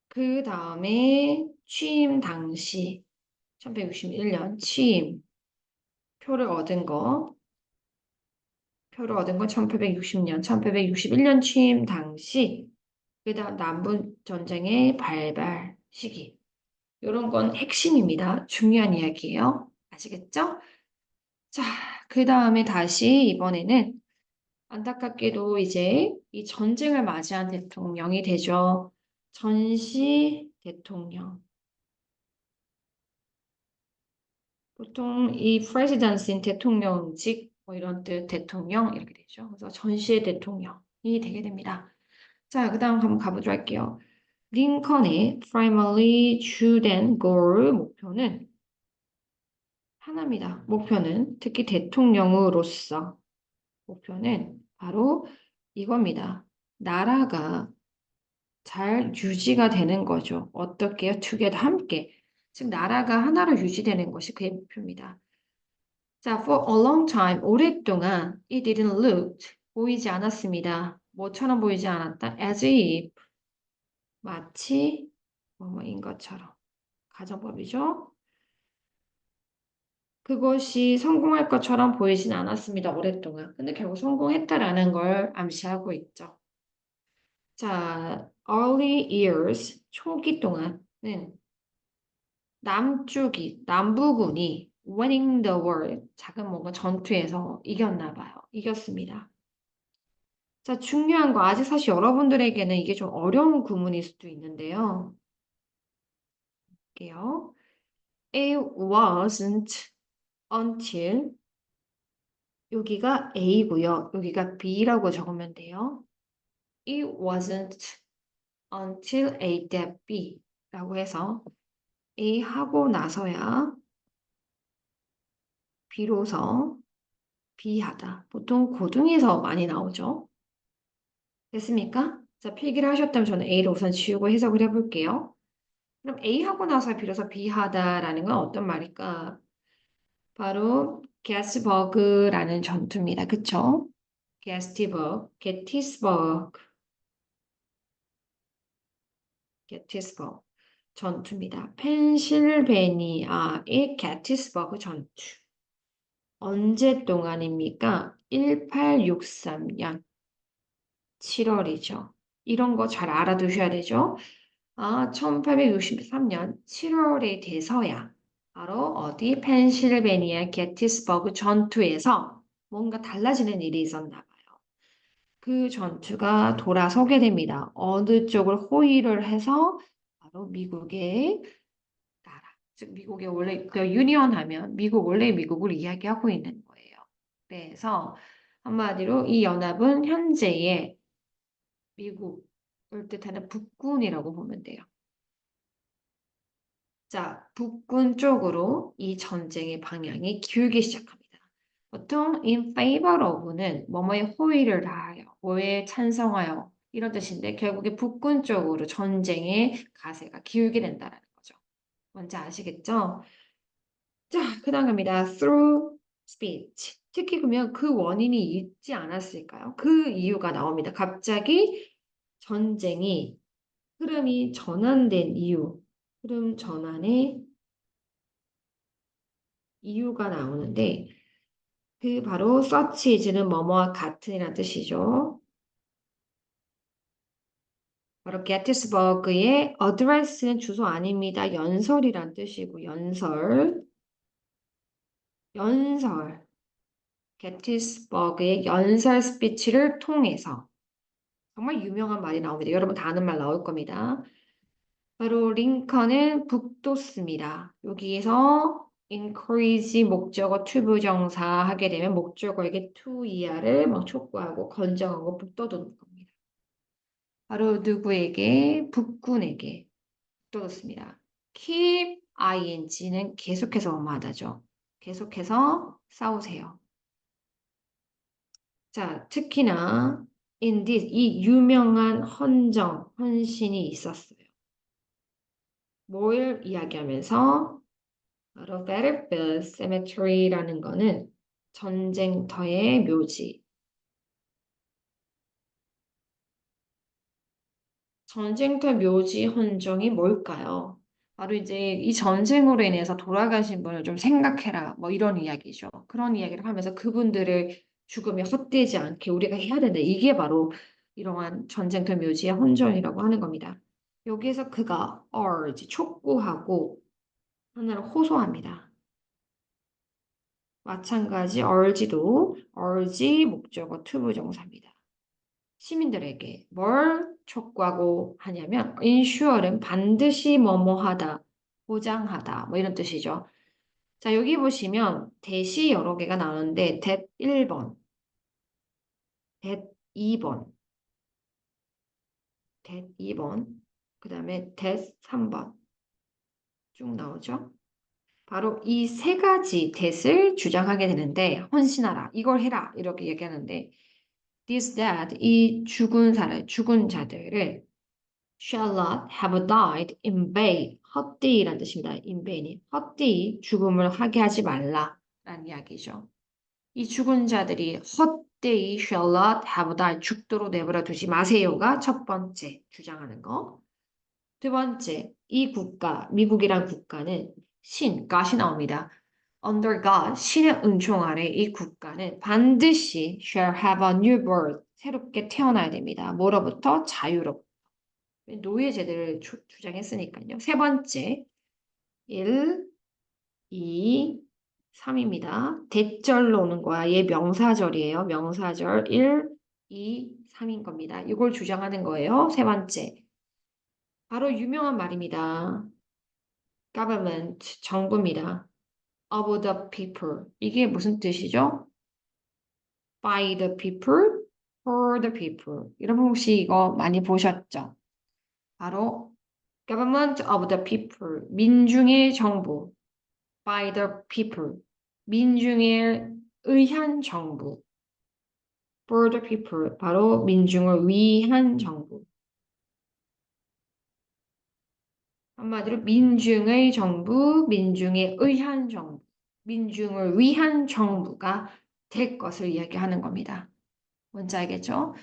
그 다음에 취임 당시 1861년 취임 표를 얻은 건 1860년, 1861년 취임 당시 그 다음 남북전쟁의 발발 시기 이런 건 핵심입니다. 중요한 이야기예요. 아시겠죠? 자, 그 다음에 다시 이번에는 안타깝게도 이제 이 전쟁을 맞이한 대통령이 되죠. 전시 대통령. 보통 이 presidency는 대통령직 뭐 이런 뜻 대통령 이렇게 되죠. 그래서 전시의 대통령이 되게 됩니다. 자, 그 다음 한번 가보도록 할게요. 링컨의 primarily 주된 goal 목표는 하나입니다. 목표는 특히 대통령으로서 목표는 바로 이겁니다. 나라가 잘 유지가 되는 거죠. 어떻게요? 두 개 다 함께. 즉 나라가 하나로 유지되는 것이 그의 목표입니다. 자, for a long time, 오랫동안 it didn't look, 보이지 않았습니다. 뭐처럼 보이지 않았다? as if, 마치 뭐뭐인 것처럼. 가정법이죠. 그것이 성공할 것처럼 보이진 않았습니다. 오랫동안. 근데 결국 성공했다라는 걸 암시하고 있죠. 자, early years, 초기 동안은 남부군이 winning the war, 작은 뭔가 전투에서 이겼나 봐요. 이겼습니다. 자, 중요한 거, 아직 사실 여러분들에게는 이게 좀 어려운 구문일 수도 있는데요. 볼게요. It wasn't until, 여기가 A고요. 여기가 B라고 적으면 돼요. It wasn't until A that B 라고 해서 A 하고 나서야 비로소 B하다. 보통 고등에서 많이 나오죠. 됐습니까? 자, 필기를 하셨다면 저는 A를 우선 지우고 해석을 해볼게요. 그럼 A 하고 나서 비로소 B 하다라는 건 어떤 말일까? 바로 게스버그라는 전투입니다. 그쵸? 게티스버그 전투입니다. 펜실베니아의 게티스버그 전투. 언제 동안입니까? 1863년 7월이죠. 이런 거 잘 알아두셔야 되죠. 1863년 7월에 돼서야 바로 어디 펜실베니아 게티스버그 전투에서 뭔가 달라지는 일이 있었나 봐요. 그 전투가 돌아서게 됩니다. 어느 쪽을 호위를 해서 바로 미국의 나라, 즉 미국의 원래 그 유니언 하면 미국 원래 미국을 이야기하고 있는 거예요. 그래서 한마디로 이 연합은 현재의 미국을 뜻하는 북군이라고 보면 돼요. 자, 북군 쪽으로 이 전쟁의 방향이 기울기 시작합니다. 보통 in favor of는 뭐뭐에 호의를 다하여, 뭐에 찬성하여 이런 뜻인데 결국에 북군 쪽으로 전쟁의 가세가 기울게 된다는 거죠. 뭔지 아시겠죠? 자, 그 다음 갑니다. through speech. 특히 그러면 그 원인이 있지 않았을까요? 그 이유가 나옵니다. 갑자기 전쟁이 흐름이 전환된 이유, 흐름 전환의 이유가 나오는데 그 바로 such is는 뭐뭐와 같은이라는 뜻이죠. 바로 게티스버그의 address는 주소 아닙니다. 연설이란 뜻이고 연설. 게티스버그의 연설 스피치를 통해서 정말 유명한 말이 나옵니다. 여러분 다 아는 말 나올 겁니다. 바로 링컨은 북돋습니다. 여기에서 encourage 목적어 to 부정사 하게 되면 목적어에게 to 이하를 막 촉구하고 건정하고 북돋우는 겁니다. 바로 누구에게? 북군에게 북돋았습니다. keep ing는 계속해서 뭐하다죠. 계속해서 싸우세요. 자, 특히나 in this 이 유명한 헌신이 있었어요. 뭘 이야기하면서 바로 battlefield cemetery라는 거는 전쟁터의 묘지. 전쟁터 묘지 헌정이 뭘까요? 바로 이제 이 전쟁으로 인해서 돌아가신 분을 좀 생각해라. 뭐 이런 이야기죠. 그런 이야기를 하면서 그분들의 죽음이 헛되지 않게 우리가 해야 된다. 이게 바로 이러한 전쟁터 묘지의 헌정이라고 하는 겁니다. 여기에서 그가 urge, 촉구하고 하나를 호소합니다. 마찬가지 urge도 urge 목적어 to 부정사입니다. 시민들에게 뭘 촉구하고 하냐면 ensure는 반드시 뭐뭐하다, 보장하다 뭐 이런 뜻이죠. 자, 여기 보시면 대시 여러 개가 나오는데 that 1번, that 2번, that 2번, 그 다음에 that 3번 쭉 나오죠. 바로 이 세 가지 that을 주장하게 되는데 헌신하라, 이걸 해라 이렇게 얘기하는데 this, that, 이 죽은 자들을 shall not have died in vain. 헛되이란 뜻입니다. in vain이. 헛되이 죽음을 하게 하지 말라라는 이야기죠. 이 죽은 자들이 헛되이 shall not have died. 죽도록 내버려 두지 마세요가 첫 번째 주장하는 거. 두 번째, 이 국가, 미국이란 국가는 God이 나옵니다. Under God, 신의 은총 아래 이 국가는 반드시 shall have a new birth. 새롭게 태어나야 됩니다. 뭐로부터? 자유로부터. 노예제도를 주장했으니까요. 세 번째, 1, 2, 3입니다. 대절로 오는 거야. 얘 명사절이에요. 명사절 1, 2, 3인 겁니다. 이걸 주장하는 거예요. 세 번째. 바로 유명한 말입니다. government, 정부입니다. of the people. 이게 무슨 뜻이죠? by the people, for the people. 여러분 혹시 이거 많이 보셨죠? 바로 government of the people, 민중의 정부, by the people, 민중에 의한 정부, for the people, 바로 민중을 위한 정부. 한마디로 민중의 정부, 민중에 의한 정부, 민중을 위한 정부가 될 것을 이야기하는 겁니다. 뭔지 알겠죠?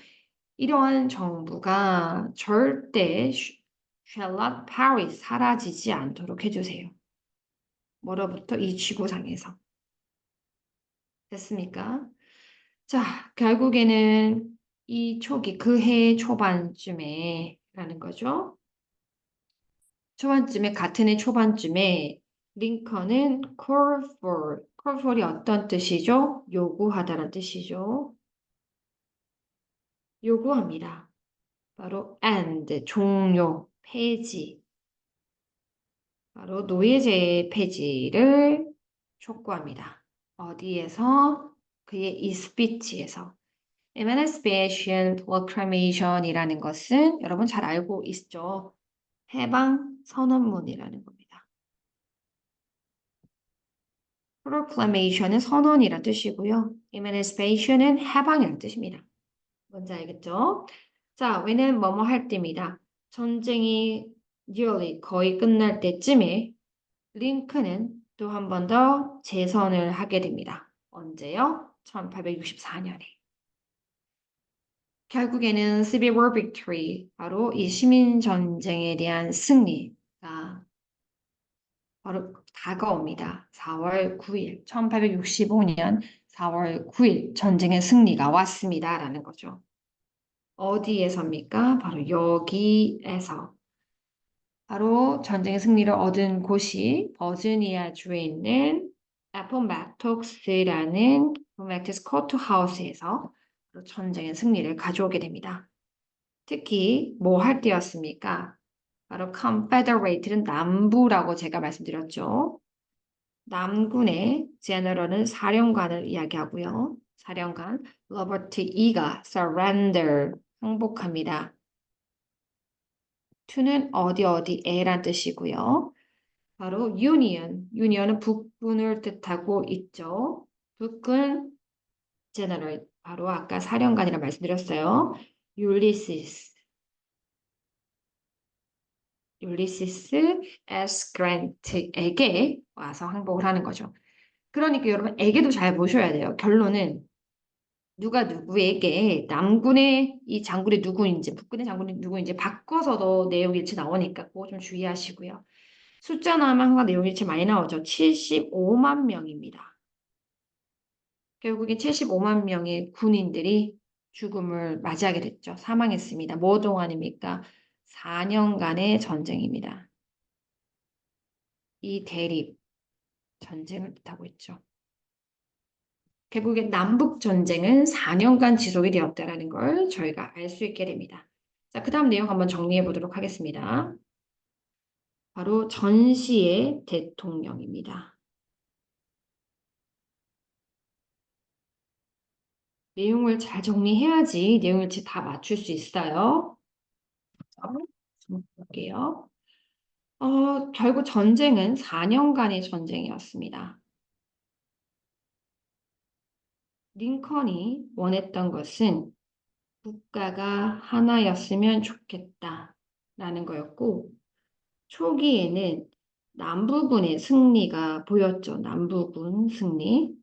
이러한 정부가 절대 shall not perish, 사라지지 않도록 해주세요. 뭐로부터? 이 지구상에서. 됐습니까? 자, 결국에는 이 초기 그 해 초반쯤에 라는 거죠. 초반쯤에 같은 해 초반쯤에 링컨은 call for이 어떤 뜻이죠? 요구하다라는 뜻이죠. 요구합니다. 바로 end, 종료, 폐지. 바로 노예제 폐지를 촉구합니다. 어디에서? 그의 이 스피치에서. Emancipation Proclamation이라는 것은 여러분 잘 알고 있죠? 해방 선언문이라는 겁니다. Proclamation은 선언이란 뜻이고요. Emancipation은 해방이란 뜻입니다. 뭔지 알겠죠? 자, 왜는 뭐뭐 할 때입니다. 전쟁이 nearly 거의 끝날 때쯤에 링컨은 또 한 번 더 재선을 하게 됩니다. 언제요? 1864년에. 결국에는 Civil War Victory, 바로 이 시민전쟁에 대한 승리가 바로 다가옵니다. 4월 9일, 1865년 4월 9일 전쟁의 승리가 왔습니다. 라는 거죠. 어디에서입니까? 바로 여기에서. 바로 전쟁의 승리를 얻은 곳이 버지니아주에 있는 애포맥토스라는 애포맥토스 코트하우스에서 전쟁의 승리를 가져오게 됩니다. 특히 뭐 할 때였습니까? 바로 Confederate는 남부라고 제가 말씀드렸죠. 남군의 제너럴은 사령관을 이야기하고요. 사령관 로버트 E가 surrender, 항복합니다. to는 어디 어디에란 뜻이고요. 바로 union은 북군을 뜻하고 있죠. 북군 제너럴, 바로 아까 사령관이라 말씀드렸어요. 율리시스 S 그랜트에게 와서 항복을 하는 거죠. 그러니까 여러분 에게도 잘 보셔야 돼요. 결론은 누가 누구에게 남군의 이 장군이 누구인지 북군의 장군이 누구인지 바꿔서도 내용 일치 나오니까 그거 좀 주의하시고요. 숫자 나오면 항상 내용 일치 많이 나오죠. 75만 명입니다. 결국에 75만 명의 군인들이 죽음을 맞이하게 됐죠. 사망했습니다. 뭐 동안입니까? 4년간의 전쟁입니다. 이 대립 전쟁을 뜻하고 있죠. 결국에 남북 전쟁은 4년간 지속이 되었다는 걸 저희가 알 수 있게 됩니다. 자, 그 다음 내용 한번 정리해 보도록 하겠습니다. 바로 전시의 대통령입니다. 내용을 잘 정리해야지 내용을 다 맞출 수 있어요. 좀 볼게요. 결국 전쟁은 4년간의 전쟁이었습니다. 링컨이 원했던 것은 국가가 하나였으면 좋겠다라는 거였고, 초기에는 남부군의 승리가 보였죠. 남부군 승리.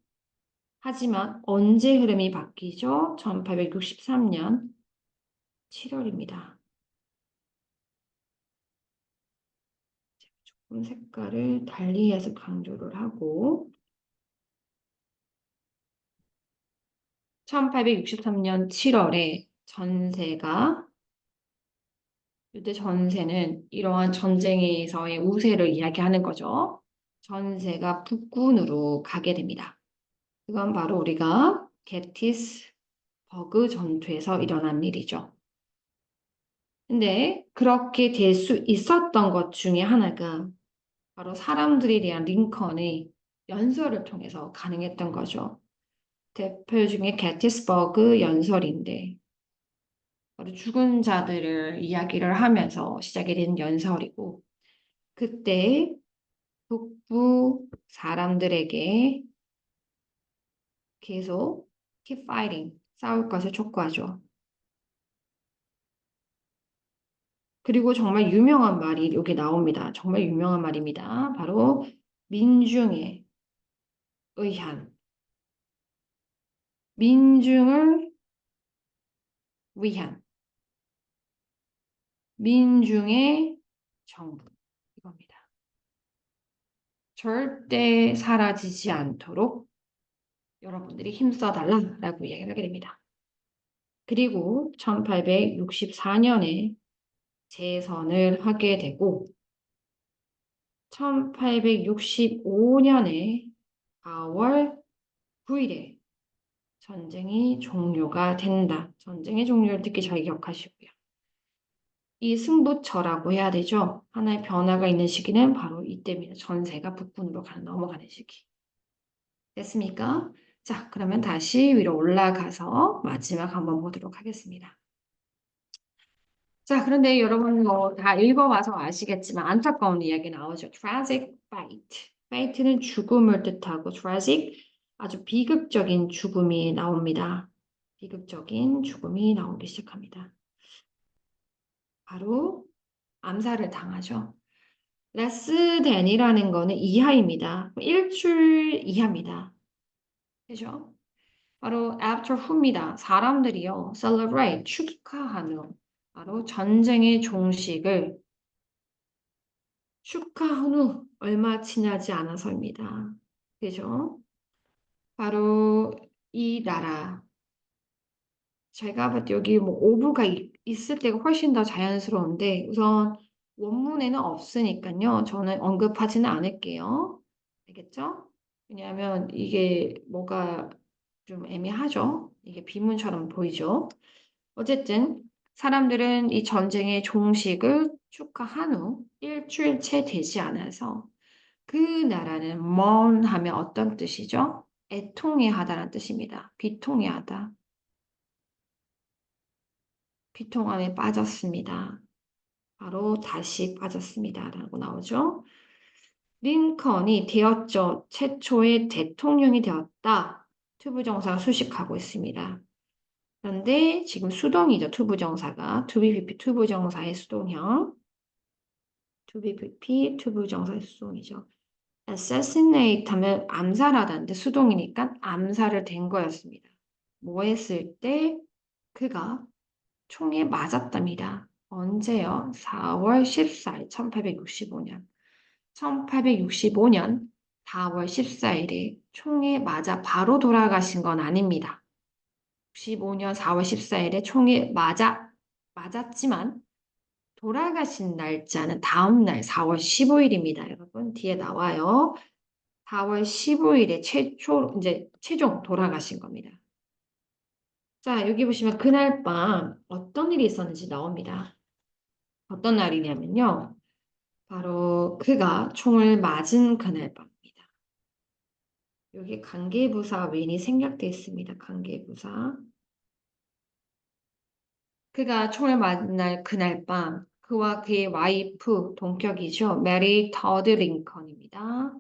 하지만 언제 흐름이 바뀌죠? 1863년 7월입니다. 조금 색깔을 달리해서 강조를 하고 1863년 7월에 전세가 이때 전세는 이러한 전쟁에서의 우세를 이야기하는 거죠. 전세가 북군으로 가게 됩니다. 이건 바로 우리가 게티스버그 전투에서 일어난 일이죠. 근데 그렇게 될 수 있었던 것 중에 하나가 바로 사람들에 대한 링컨의 연설을 통해서 가능했던 거죠. 대표 중에 게티스버그 연설인데 바로 죽은 자들을 이야기를 하면서 시작이 된 연설이고 그때 북부 사람들에게 계속 keep fighting, 싸울 것을 촉구하죠. 그리고 정말 유명한 말이 여기 나옵니다. 정말 유명한 말입니다. 바로 민중의 의한, 민중을 위한, 민중의 정부 이겁니다. 절대 사라지지 않도록 여러분들이 힘써달라라고 이야기를 하게 됩니다. 그리고 1864년에 재선을 하게 되고 1865년에 4월 9일에 전쟁이 종료가 된다. 전쟁의 종료를 특히 잘 기억하시고요. 이 승부처라고 해야 되죠. 하나의 변화가 있는 시기는 바로 이때입니다. 전세가 북군으로 넘어가는 시기. 됐습니까? 자, 그러면 다시 위로 올라가서 마지막 한번 보도록 하겠습니다. 자, 그런데 여러분 뭐 다 읽어봐서 아시겠지만 안타까운 이야기 나오죠. tragic fate. fate는 죽음을 뜻하고 tragic 아주 비극적인 죽음이 나옵니다. 비극적인 죽음이 나오기 시작합니다. 바로 암살을 당하죠. less than이라는 거는 이하입니다. 일주일 이하입니다. 그죠? 바로 after who입니다. 사람들이요. celebrate, 축하하는 바로 전쟁의 종식을 축하한 후 얼마 지나지 않아서입니다. 그죠? 바로 이 나라. 제가 볼 때 여기 뭐 오브가 있을 때가 훨씬 더 자연스러운데 우선 원문에는 없으니까요. 저는 언급하지는 않을게요. 알겠죠? 왜냐하면 이게 뭐가 좀 애매하죠? 이게 비문처럼 보이죠? 어쨌든 사람들은 이 전쟁의 종식을 축하한 후 일주일 채 되지 않아서 그 나라는 mourn 하면 어떤 뜻이죠? 애통해하다라는 뜻입니다. 비통해하다. 비통함에 빠졌습니다. 바로 다시 빠졌습니다. 라고 나오죠. 링컨이 되었죠. 최초의 대통령이 되었다. 투부정사가 수식하고 있습니다. 그런데 지금 수동이죠. 투부정사가. to be pp 투부정사의 수동형. to be pp 투부정사의 수동이죠. assassinate 하면 암살하다는데 수동이니까 암살을 된 거였습니다. 뭐 했을 때 그가 총에 맞았답니다. 언제요? 4월 14일 1865년. 1865년 4월 14일에 총에 맞아 바로 돌아가신 건 아닙니다. 65년 4월 14일에 총에 맞았지만 돌아가신 날짜는 다음 날 4월 15일입니다. 여러분 뒤에 나와요. 4월 15일에 최종 돌아가신 겁니다. 자, 여기 보시면 그날 밤 어떤 일이 있었는지 나옵니다. 어떤 날이냐면요. 바로 그가 총을 맞은 그날 밤입니다. 여기 관계부사 웬이 생략되어 있습니다. 관계부사. 그가 총을 맞은 그날 밤 그와 그의 와이프 동격이죠. 메리 더드 링컨입니다.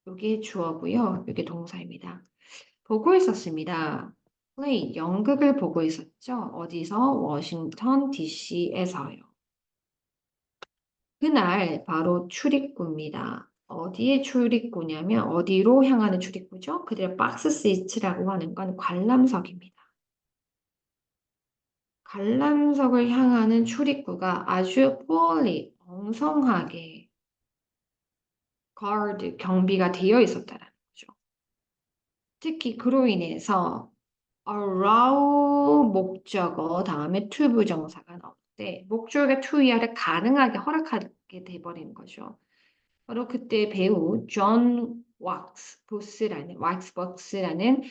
여기 주어고요. 여기 동사입니다. 보고 있었습니다. 플레이, 연극을 보고 있었죠. 어디서? 워싱턴 DC에서요. 그날 바로 출입구입니다. 어디에 출입구냐면 어디로 향하는 출입구죠? 그들 박스 시트라고 하는 건 관람석입니다. 관람석을 향하는 출입구가 아주 poorly, 엉성하게 guard, 경비가 되어 있었다는 거죠. 특히 그로 인해서 allow 목적어 다음에 to 부정사가 나올 때 목적어가 to 이하를 가능하게 허락하게 돼버리는 거죠. 바로 그때 배우 존 왁스버스라는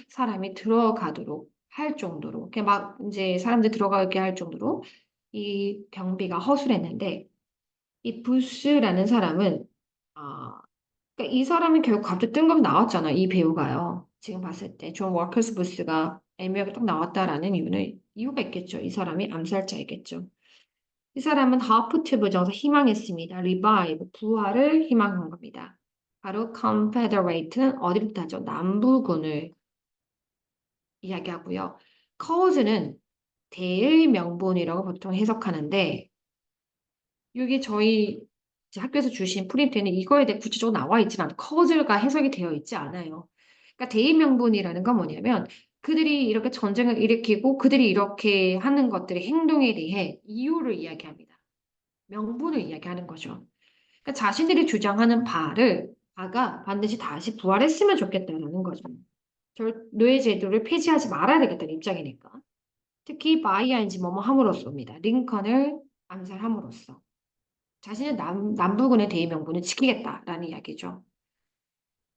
사람이 들어가도록 할 정도로, 그냥 막 이제 사람들 들어가게 할 정도로 이 경비가 허술했는데 이 부스라는 사람은 그러니까 이 사람이 결국 갑자기 뜬금없이 나왔잖아. 이 배우가요. 지금 봤을 때 존 워커스 부스가 애매하게 딱 나왔다라는 이유가 있겠죠. 이 사람이 암살자이겠죠. 이 사람은 하프트 부정사 희망했습니다. revive, 부활을 희망한 겁니다. 바로 confederate는 어디를 뜻하죠? 남부군을 이야기하고요. cause는 대의 명분이라고 보통 해석하는데 여기 저희 이제 학교에서 주신 프린트에는 이거에 대해 구체적으로 나와 있지만 cause가 해석이 되어 있지 않아요. 그러니까 대의 명분이라는 건 뭐냐면 그들이 이렇게 전쟁을 일으키고 그들이 이렇게 하는 것들의 행동에 대해 이유를 이야기합니다. 명분을 이야기하는 거죠. 그러니까 자신들이 주장하는 바가 반드시 다시 부활했으면 좋겠다는 거죠. 노예 제도를 폐지하지 말아야 되겠다는 입장이니까. 특히 bying 뭐뭐 함으로써입니다. 링컨을 암살함으로써. 자신의 남부군의 대의명분을 지키겠다라는 이야기죠.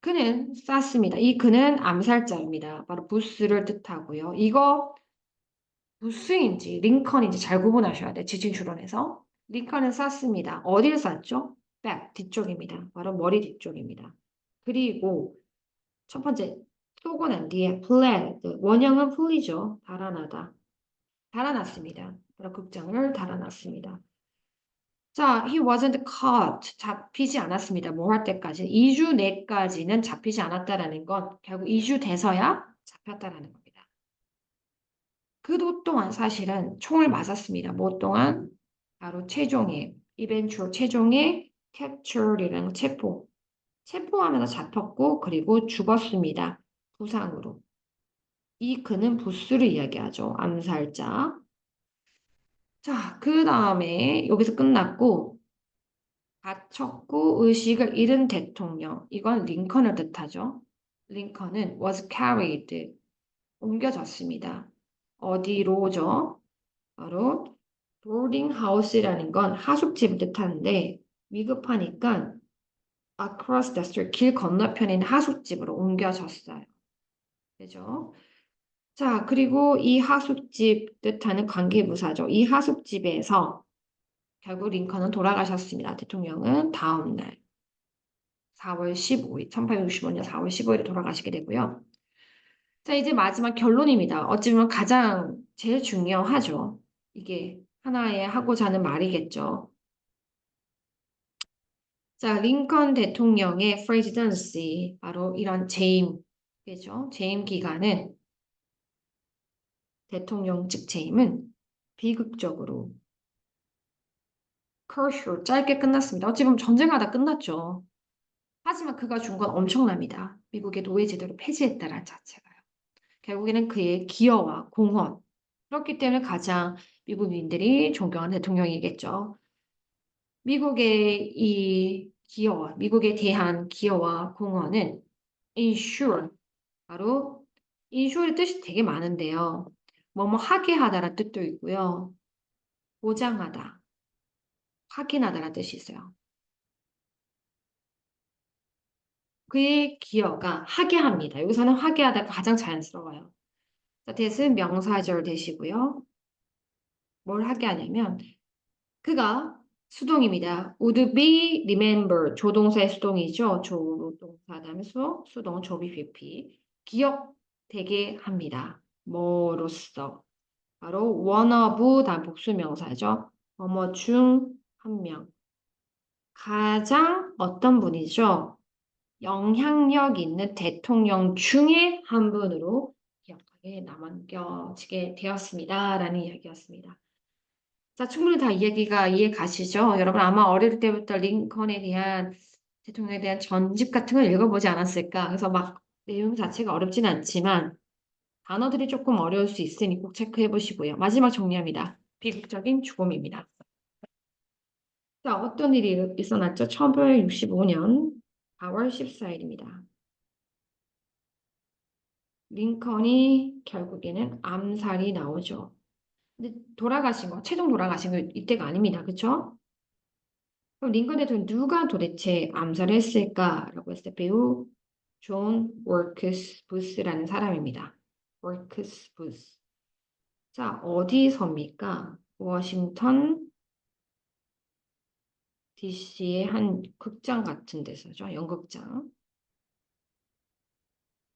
그는 쐈습니다. 이 그는 암살자입니다. 바로 부스를 뜻하고요. 이거 부스인지 링컨인지 잘 구분하셔야 돼. 지진 추론에서. 링컨은 쐈습니다. 어디를 쐈죠? back, 뒤쪽입니다. 바로 머리 뒤쪽입니다. 그리고 첫 번째, 쏘고 난 뒤에 fled, 원형은 flee죠. 달아나다. 달아났습니다. 바로 극장을 달아났습니다. 자, he wasn't caught. 잡히지 않았습니다. 뭐 할 때까지? 2주 내까지는 잡히지 않았다라는 건 결국 2주 돼서야 잡혔다라는 겁니다. 그도 또한 사실은 총을 맞았습니다. 뭐 동안? 바로 최종의, eventual 최종의 capture이라는 체포. 체포하면서 잡혔고 그리고 죽었습니다. 부상으로. 이 그는 부스를 이야기하죠. 암살자. 자, 그 다음에 여기서 끝났고 다쳤고 의식을 잃은 대통령. 이건 링컨을 뜻하죠. 링컨은 was carried. 옮겨졌습니다. 어디로죠? 바로 boarding house이라는 건 하숙집을 뜻하는데 위급하니까 across the street 길 건너편에 있는 하숙집으로 옮겨졌어요. 그죠? 자, 그리고 이 하숙집 뜻하는 관계부사죠. 이 하숙집에서 결국 링컨은 돌아가셨습니다. 대통령은 다음 날 4월 15일, 1865년 4월 15일에 돌아가시게 되고요. 자, 이제 마지막 결론입니다. 어찌 보면 가장 제일 중요하죠. 이게 하나의 하고자 하는 말이겠죠. 자, 링컨 대통령의 presidency, 바로 이런 재임, 그죠? 재임 기간은 대통령직 재임은 비극적으로 curfew, 짧게 끝났습니다. 어찌 보면 전쟁하다 끝났죠. 하지만 그가 준 건 엄청납니다. 미국의 노예제도를 폐지했다는 자체가요. 결국에는 그의 기여와 공헌. 그렇기 때문에 가장 미국인들이 존경하는 대통령이겠죠. 미국의 이 기여와, 미국에 대한 기여와 공헌은 ensure, 바로 ensure의 뜻이 되게 많은데요. 뭐뭐 하게 하다라는 뜻도 있고요. 보장하다, 확인하다라는 뜻이 있어요. 그의 기여가 하게 합니다. 여기서는 하게 하다가 가장 자연스러워요. 자, 대신 명사절 대시고요. 뭘 하게 하냐면 그가 수동입니다. would be remember 조동사의 수동이죠. 조동사 다음에 수동은 조비 PP 기억되게 합니다. 뭐로써 바로 one of 다음 복수 명사죠. 뭐뭐 중 한 명. 가장 어떤 분이죠? 영향력 있는 대통령 중에 한 분으로 기억하게 남겨지게 되었습니다. 라는 이야기였습니다. 자, 충분히 다 이야기가 이해 가시죠? 여러분 아마 어릴 때부터 링컨에 대한 대통령에 대한 전집 같은 걸 읽어보지 않았을까? 그래서 막 내용 자체가 어렵진 않지만 단어들이 조금 어려울 수 있으니 꼭 체크해 보시고요. 마지막 정리합니다. 비극적인 죽음입니다. 자, 어떤 일이 있어났죠? 1865년 4월 14일입니다. 링컨이 결국에는 암살이 나오죠. 근데 돌아가신 거, 최종 돌아가신 거 이때가 아닙니다. 그쵸? 그럼 링컨 대통령 누가 도대체 암살을 했을까라고 했을 때 배우 존 워크스 부스라는 사람입니다. 워크스 부스. 자, 어디서입니까? 워싱턴 DC의 한 극장 같은 데서죠. 연극장.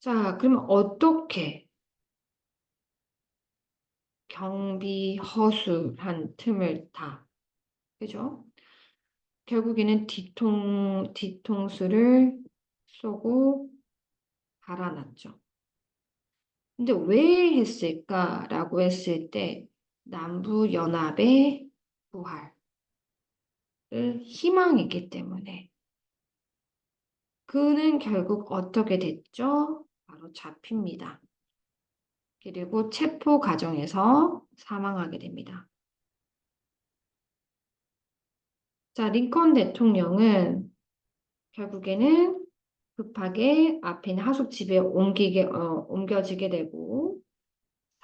자, 그러면 어떻게 경비 허술한 틈을 타. 그죠? 결국에는 뒤통수를 쏘고 달아났죠. 근데 왜 했을까라고 했을 때 남부연합의 부활을 희망했기 때문에 그는 결국 어떻게 됐죠? 바로 잡힙니다. 그리고 체포 과정에서 사망하게 됩니다. 자, 링컨 대통령은 결국에는 급하게 앞에 있는 하숙집에 옮겨지게 되고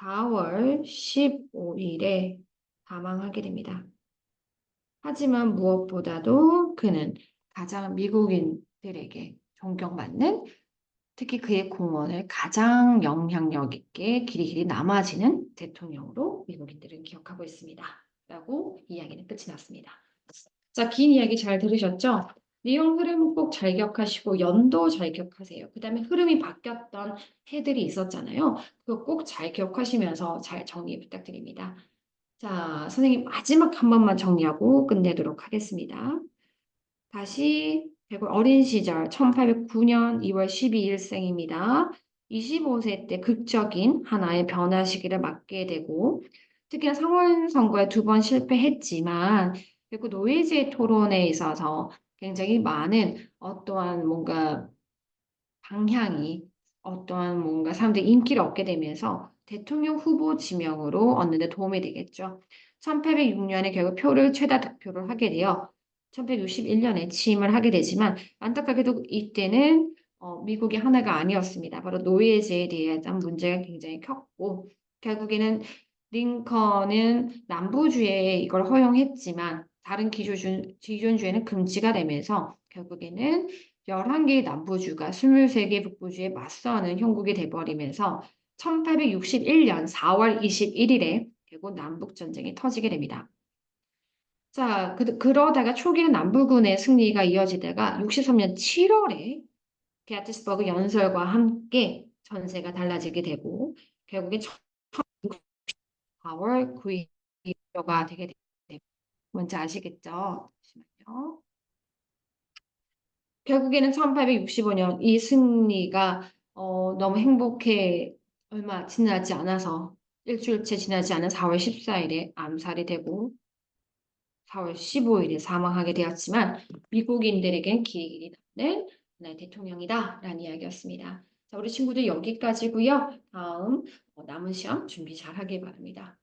4월 15일에 사망하게 됩니다. 하지만 무엇보다도 그는 가장 미국인들에게 존경받는, 특히 그의 공헌을 가장 영향력 있게 길이길이 남아지는 대통령으로 미국인들은 기억하고 있습니다. 라고 이야기는 끝이 났습니다. 자, 긴 이야기 잘 들으셨죠? 내용 흐름 꼭 잘 기억하시고 연도 잘 기억하세요. 그 다음에 흐름이 바뀌었던 해들이 있었잖아요. 그거 꼭 잘 기억하시면서 잘 정리 부탁드립니다. 자, 선생님 마지막 한 번만 정리하고 끝내도록 하겠습니다. 다시 대구 어린 시절 1809년 2월 12일생입니다. 25세 때 극적인 하나의 변화 시기를 맞게 되고 특히나 상원 선거에 2번 실패했지만 그리고 노이즈의 토론에 있어서 굉장히 많은 어떠한 뭔가 방향이 어떠한 뭔가 사람들이 인기를 얻게 되면서 대통령 후보 지명으로 얻는 데 도움이 되겠죠. 1806년에 결국 표를 최다 득표를 하게 되어 1861년에 취임을 하게 되지만 안타깝게도 이때는 미국이 하나가 아니었습니다. 바로 노예제에 대한 문제가 굉장히 컸고 결국에는 링컨은 남부주의에 이걸 허용했지만 다른 기존주의는 금지가 되면서 결국에는 11개의 남부주가 23개 북부주에 맞서는 형국이 돼버리면서 1861년 4월 21일에 결국 남북전쟁이 터지게 됩니다. 자, 그러다가 초기는 남부군의 승리가 이어지다가 63년 7월에 게티스버그 연설과 함께 전세가 달라지게 되고 결국에 4월 9일가 되게 됩니다. 뭔지 아시겠죠? 잠시만요. 결국에는 1865년 이 승리가 너무 행복해 얼마 지나지 않아서 일주일째 지나지 않은 4월 14일에 암살이 되고 4월 15일에 사망하게 되었지만 미국인들에겐 길이 남는 하나의 대통령이다라는 이야기였습니다. 자, 우리 친구들 여기까지고요. 다음 남은 시험 준비 잘 하길 바랍니다.